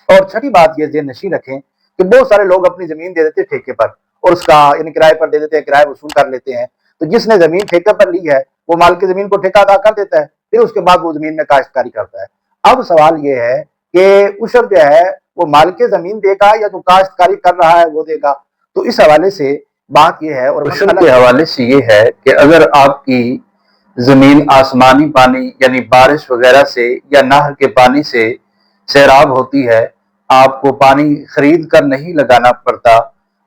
اور چھٹی بات یہ ذہن نشین رکھیں کہ بہت سارے لوگ اپنی زمین دے دیتے ٹھیکے پر اور اس کا یعنی کرائے پر دے دیتے ہیں، کرایہ وصول کر لیتے ہیں۔ تو جس نے زمین ٹھیکے پر لی ہے وہ مالک زمین کو ٹھیکہ ادا کر دیتا ہے، پھر اس کے بعد وہ زمین میں کاشتکاری کرتا ہے۔ اب سوال یہ ہے کہ عشر جو ہے وہ مالک زمین دے گا یا جو کاشتکاری کر رہا ہے وہ دے گا؟ تو اس حوالے سے بات یہ ہے، اور عشر کے حوالے سے یہ ہے کہ اگر آپ کی زمین آسمانی پانی یعنی بارش وغیرہ سے یا نہر کے پانی سے سیراب ہوتی ہے، آپ کو پانی خرید کر نہیں لگانا پڑتا،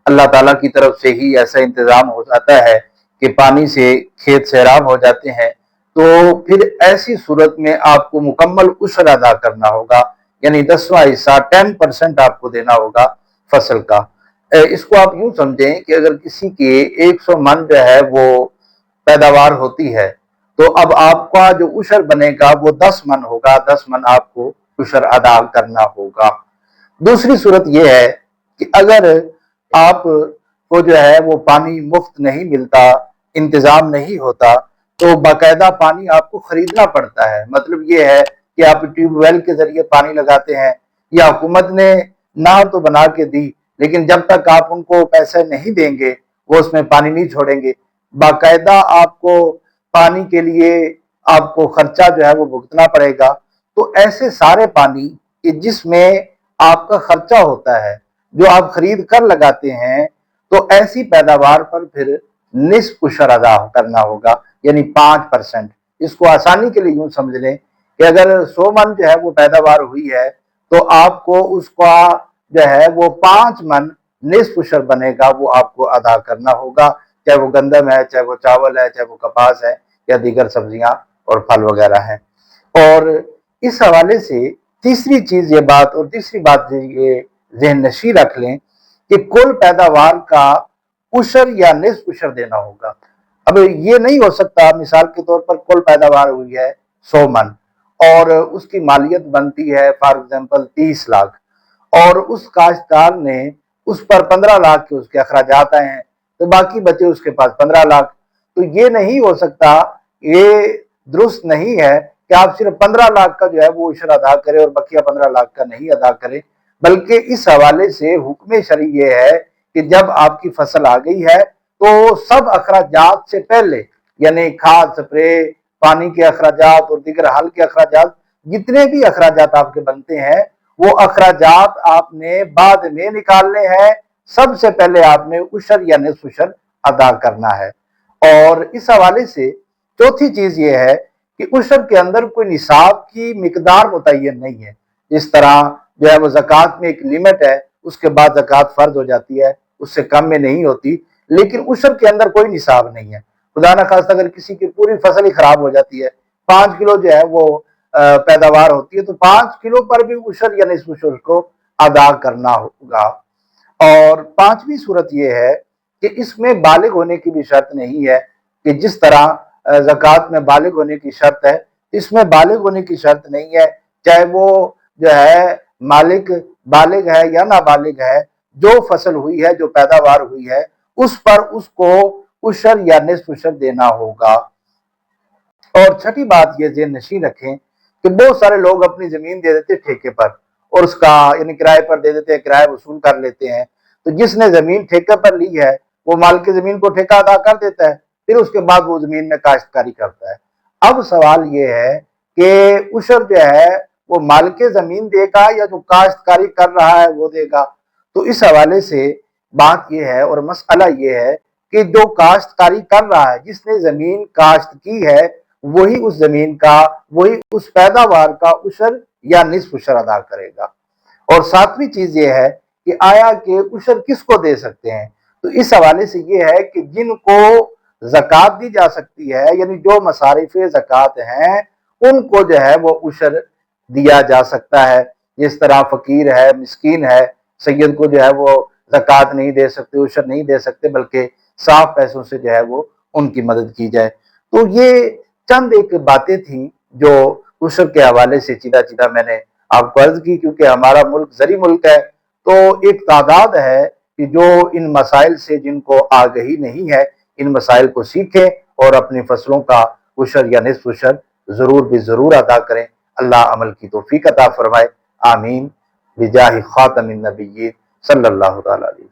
اللہ تعالیٰ کی طرف سے ہی ایسا انتظام ہو جاتا ہے کہ پانی سے کھیت سیراب ہو جاتے ہیں، تو پھر ایسی صورت میں آپ کو مکمل عشر ادا کرنا ہوگا، یعنی 10واں حصہ 10% آپ کو دینا ہوگا فصل کا۔ اس کو آپ یوں سمجھیں کہ اگر کسی کے 100 من جو ہے وہ پیداوار ہوتی ہے تو اب آپ کا جو عشر بنے گا وہ 10 من ہوگا، 10 من آپ کو عشر ادا کرنا ہوگا۔ دوسری صورت یہ ہے کہ اگر آپ کو جو ہے وہ پانی مفت نہیں ملتا، انتظام نہیں ہوتا، تو باقاعدہ پانی آپ کو خریدنا پڑتا ہے۔ مطلب یہ ہے کہ آپ ٹیوب ویل کے ذریعے پانی لگاتے ہیں یا حکومت نے نہر تو بنا کے دی، لیکن جب تک آپ ان کو پیسے نہیں دیں گے وہ اس میں پانی نہیں چھوڑیں گے، باقاعدہ آپ کو پانی کے لیے آپ کو خرچہ جو ہے وہ بھگتنا پڑے گا۔ تو ایسے سارے پانی کہ جس میں آپ کا خرچہ ہوتا ہے، جو آپ خرید کر لگاتے ہیں، تو ایسی پیداوار پر پھر نصف عشر ادا کرنا ہوگا، یعنی 5%۔ اس کو آسانی کے لیے یوں سمجھ لیں کہ اگر 100 من جو ہے وہ پیداوار ہوئی ہے تو آپ کو اس کا جو ہے وہ 5 من نصف عشر بنے گا، وہ آپ کو ادا کرنا ہوگا، چاہے وہ گندم ہے، چاہے وہ چاول ہے، چاہے وہ کپاس ہے یا دیگر سبزیاں اور پھل وغیرہ ہیں۔ اور اس حوالے سے تیسری چیز یہ بات، اور تیسری بات یہ ذہن نشین رکھ لیں کہ کل پیداوار کا عشر یا نصف عشر دینا ہوگا۔ اب یہ نہیں ہو سکتا، مثال کے طور پر کل پیداوار ہوئی ہے 100 من اور اس کی مالیت بنتی ہے فار ایگزامپل 30 لاکھ، اور اس کاشتکار نے اس پر 15 لاکھ کے اس کے اخراجات آئے ہیں، تو باقی بچے اس کے پاس 15 لاکھ۔ تو یہ نہیں ہو سکتا، یہ درست نہیں ہے کہ آپ صرف 15 لاکھ کا جو ہے وہ عشر ادا کرے اور بقیہ 15 لاکھ کا نہیں ادا کرے، بلکہ اس حوالے سے حکم شرعی یہ ہے کہ جب آپ کی فصل آ گئی ہے تو سب اخراجات سے پہلے، یعنی کھاد، سپرے، پانی کے اخراجات اور دیگر حل کے اخراجات، جتنے بھی اخراجات آپ کے بنتے ہیں وہ اخراجات آپ نے بعد میں نکالنے ہیں، سب سے پہلے آپ نے عشر یا نصف عشر ادا کرنا ہے۔ اور اس حوالے سے چوتھی چیز یہ ہے کہ عشر کے اندر کوئی نصاب کی مقدار متعین نہیں ہے۔ اس طرح جو ہے وہ زکوٰۃ میں ایک لیمٹ ہے، اس کے بعد زکوٰۃ فرض ہو جاتی ہے، اس سے کم میں نہیں ہوتی، لیکن عشر کے اندر کوئی نصاب نہیں ہے۔ خدا نخواستہ اگر کسی کی پوری فصل ہی خراب ہو جاتی ہے، 5 کلو جو ہے وہ پیداوار ہوتی ہے، تو 5 کلو پر بھی عشر یا نصف عشر کو ادا کرنا ہوگا۔ اور پانچویں صورت یہ ہے کہ اس میں بالغ ہونے کی بھی شرط نہیں ہے، کہ جس طرح زکوٰۃ میں بالغ ہونے کی شرط ہے، اس میں بالغ ہونے کی شرط نہیں ہے، چاہے وہ جو ہے مالک بالغ ہے یا نابالغ ہے، جو فصل ہوئی ہے، جو پیداوار ہوئی ہے، اس پر اس کو عشر یا نصف عشر دینا ہوگا۔ اور چھٹی بات یہ ذہن نشین رکھیں کہ بہت سارے لوگ اپنی زمین دے دیتے ٹھیکے پر اور اس کا یعنی کرائے پر دے دیتے ہیں، کرایہ وصول کر لیتے ہیں۔ تو جس نے زمین ٹھیکے پر لی ہے وہ مالک زمین کو ٹھیکہ ادا کر دیتا ہے، پھر اس کے بعد وہ زمین میں کاشتکاری کرتا ہے۔ اب سوال یہ ہے کہ عشر جو ہے وہ مالک زمین دے گا یا جو کاشتکاری کر رہا ہے وہ دے گا؟ تو اس حوالے سے بات یہ ہے اور مسئلہ یہ ہے کہ جو کاشتکاری کر رہا ہے، جس نے زمین کاشت کی ہے، وہی اس زمین کا، وہی اس پیداوار کا عشر یا نصف عشر ادا کرے گا۔ اور ساتویں چیز یہ ہے کہ آیا کہ عشر کس کو دے سکتے ہیں؟ تو اس حوالے سے یہ ہے کہ جن کو زکوٰۃ دی جا سکتی ہے، یعنی جو مصارف زکوٰۃ ہیں، ان کو جو ہے وہ عشر دیا جا سکتا ہے۔ جس طرح فقیر ہے، مسکین ہے، سید کو جو ہے وہ زکوٰۃ نہیں دے سکتے، عشر نہیں دے سکتے، بلکہ صاف پیسوں سے جو ہے وہ ان کی مدد کی جائے۔ تو یہ چند ایک باتیں تھیں جو عشر کے حوالے سے چیدہ چیدہ میں نے آپ کو عرض کی، کیونکہ ہمارا ملک زرعی ملک ہے، تو ایک تعداد ہے کہ جو ان مسائل سے جن کو آگہی نہیں ہے، ان مسائل کو سیکھیں اور اپنی فصلوں کا عشر یا نصف عشر ضرور بھی ضرور ادا کریں۔ اللہ عمل کی توفیق عطا فرمائے، آمین۔ بجاہ خاتم النبیین صلی اللہ تعالی علیہ